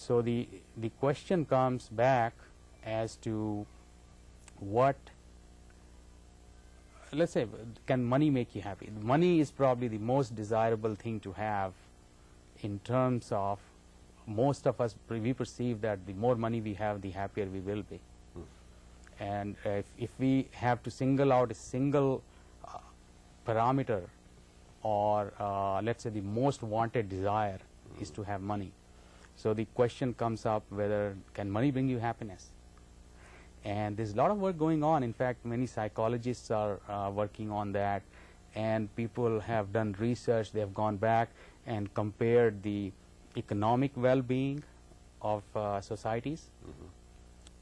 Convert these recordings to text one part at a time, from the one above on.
So the question comes back as to what, let's say, can money make you happy? Money is probably the most desirable thing to have in terms of most of us, we perceive that the more money we have, the happier we will be. And if we have to single out a single parameter, or let's say the most wanted desire is to have money. So the question comes up whether can money bring you happiness? And there's a lot of work going on. In fact, many psychologists are working on that, and people have done research. They have gone back and compared the economic well-being of societies,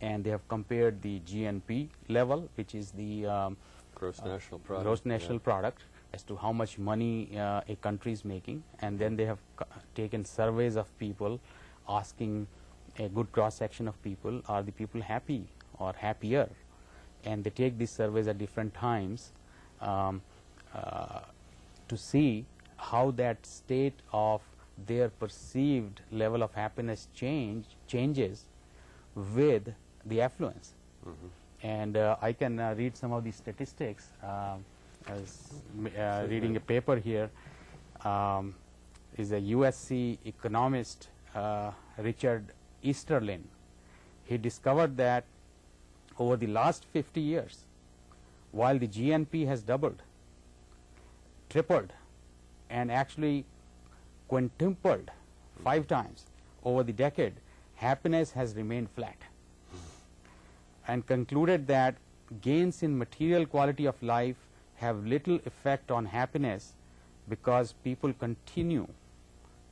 and they have compared the GNP level, which is the gross national product, gross national product, as to how much money a country is making. And then they have taken surveys of people, asking a good cross-section of people, are the people happy or happier? And they take these surveys at different times to see how that state of their perceived level of happiness changes with the affluence. And I can read some of these statistics. I was reading a paper here. Is a USC economist, Richard Easterlin. He discovered that over the last 50 years, while the GNP has doubled, tripled, and actually quintupled 5 times over the decade, happiness has remained flat, and concluded that gains in material quality of life have little effect on happiness because people continue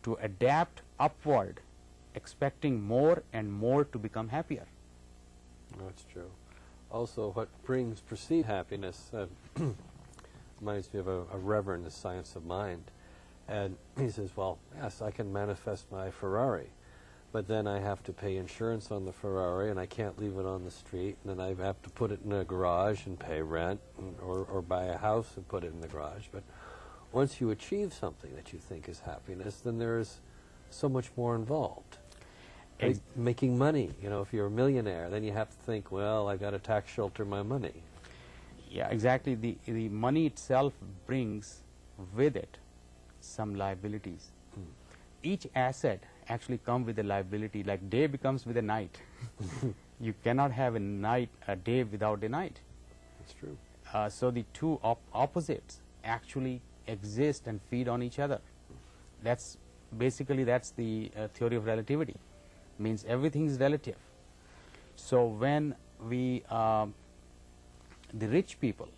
to adapt upward, expecting more and more to become happier. That's true. Also, what brings perceived happiness reminds me of a reverend in the science of mind. And he says, well, yes, I can manifest my Ferrari, but then I have to pay insurance on the Ferrari, and I can't leave it on the street, and then I have to put it in a garage and pay rent, or buy a house and put it in the garage. But once you achieve something that you think is happiness, then there is so much more involved. Like making money, you know, if you're a millionaire, then you have to think, well, I got to tax shelter my money. Yeah, exactly. The money itself brings with it some liabilities. Each asset actually comes with a liability, like day becomes with a night. You cannot have a day without a night. That's true. So the two opposites actually exist and feed on each other. That's basically, that's the theory of relativity. Means everything is relative. So when we, the rich people,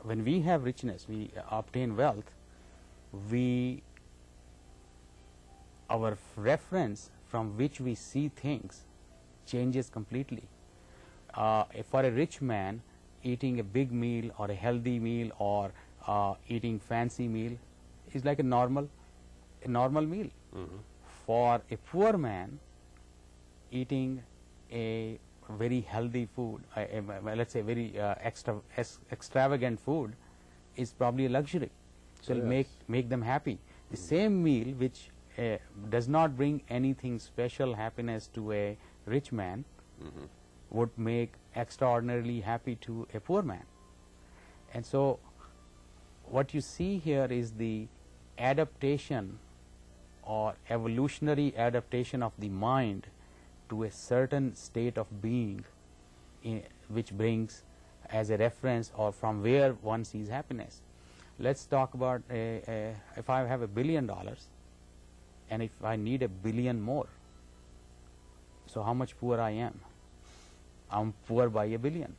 when we have richness, we obtain wealth, our reference from which we see things changes completely. For a rich man, eating a big meal or a healthy meal or eating fancy meal is like a normal meal. For a poor man, eating a very healthy food, let's say very extravagant food, is probably a luxury. So it'll make them happy. The same meal which does not bring anything special happiness to a rich man would make extraordinarily happy to a poor man. And so what you see here is the adaptation or evolutionary adaptation of the mind to a certain state of being, which brings as a reference or from where one sees happiness. Let's talk about if I have $1 billion and if I need $1 billion more, so how much poor I am? I'm poor by $1 billion,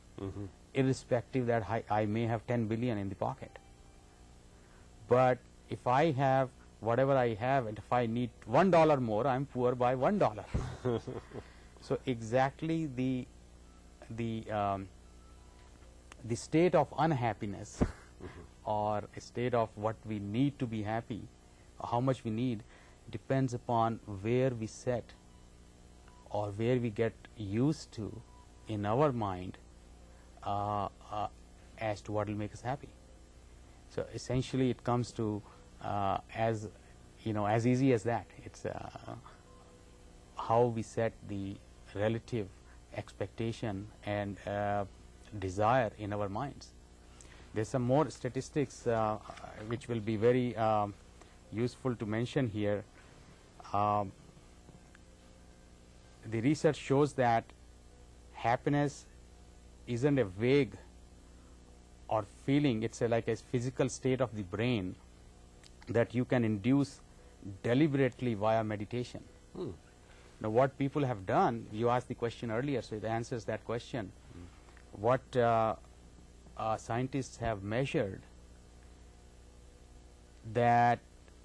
irrespective that I may have 10 billion in the pocket. But if I have whatever I have, and if I need $1 more, I'm poor by $1. So exactly the state of unhappiness or a state of what we need to be happy, how much we need, depends upon where we set or where we get used to in our mind as to what will make us happy. So essentially it comes to as easy as that. It's how we set the relative expectation and desire in our minds. There's some more statistics which will be very useful to mention here. The research shows that happiness isn't a vague or feeling, it's like a physical state of the brain that you can induce deliberately via meditation. Now what people have done, you asked the question earlier, so it answers that question. What scientists have measured, that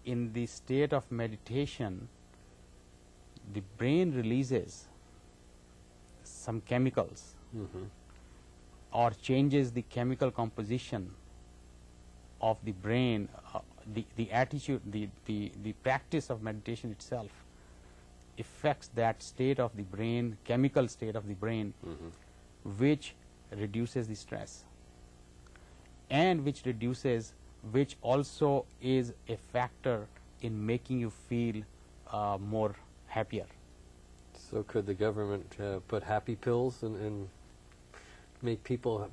in the state of meditation, the brain releases some chemicals or changes the chemical composition of the brain. The attitude, the practice of meditation itself affects that state of the brain, chemical state of the brain, which reduces the stress, and which also is a factor in making you feel more happier. So could the government put happy pills and make people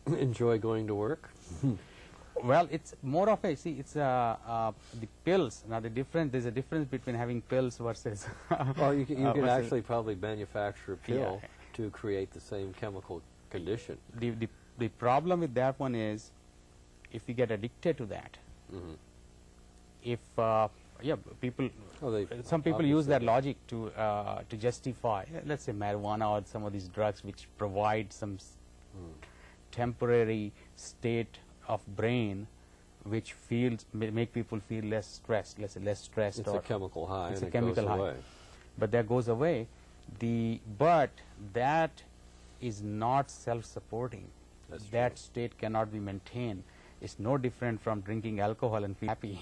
enjoy going to work? Well, it's more of a, see, it's the pills. Now there's a difference between having pills versus well, you can actually probably manufacture a pill to create the same chemical condition. The problem with that one is, if you get addicted to that, if people, some people use that logic to justify, let's say, marijuana or some of these drugs which provide some temporary state of brain which make people feel less stressed, less stressed. It's a chemical high. It's and a chemical high. away. But that goes away. But that is not self-supporting. That state cannot be maintained. It's no different from drinking alcohol and feel happy.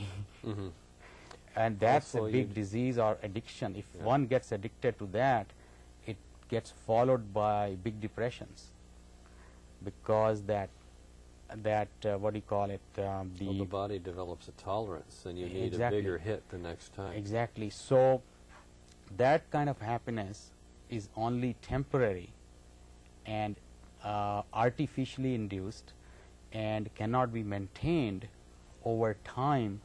And that's Also a big disease or addiction. If one gets addicted to that, it gets followed by big depressions, because what do you call it? The body develops a tolerance, and you need a bigger hit the next time. Exactly. So that kind of happiness is only temporary and artificially induced, and cannot be maintained over time.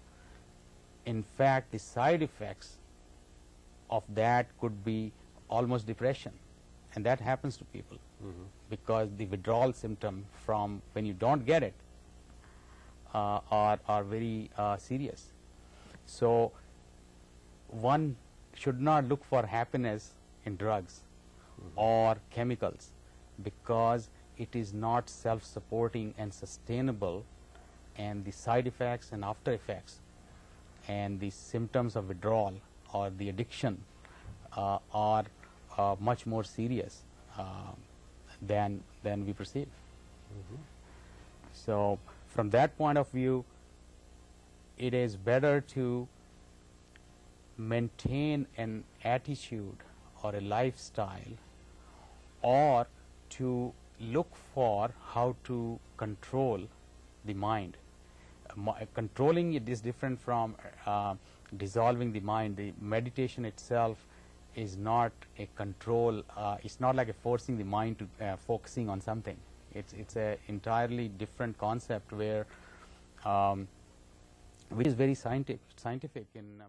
In fact, the side effects of that could be almost depression, and that happens to people because the withdrawal symptom from when you don't get it are very serious. So one should not look for happiness in drugs or chemicals, because it is not self-supporting and sustainable, and the side effects and after effects and the symptoms of withdrawal or the addiction are much more serious than we perceive. So from that point of view, it is better to maintain an attitude or a lifestyle, or to look for how to control the mind. Controlling it is different from dissolving the mind. The meditation itself is not a control. It's not like a forcing the mind to focusing on something. It's a entirely different concept where which is very scientific in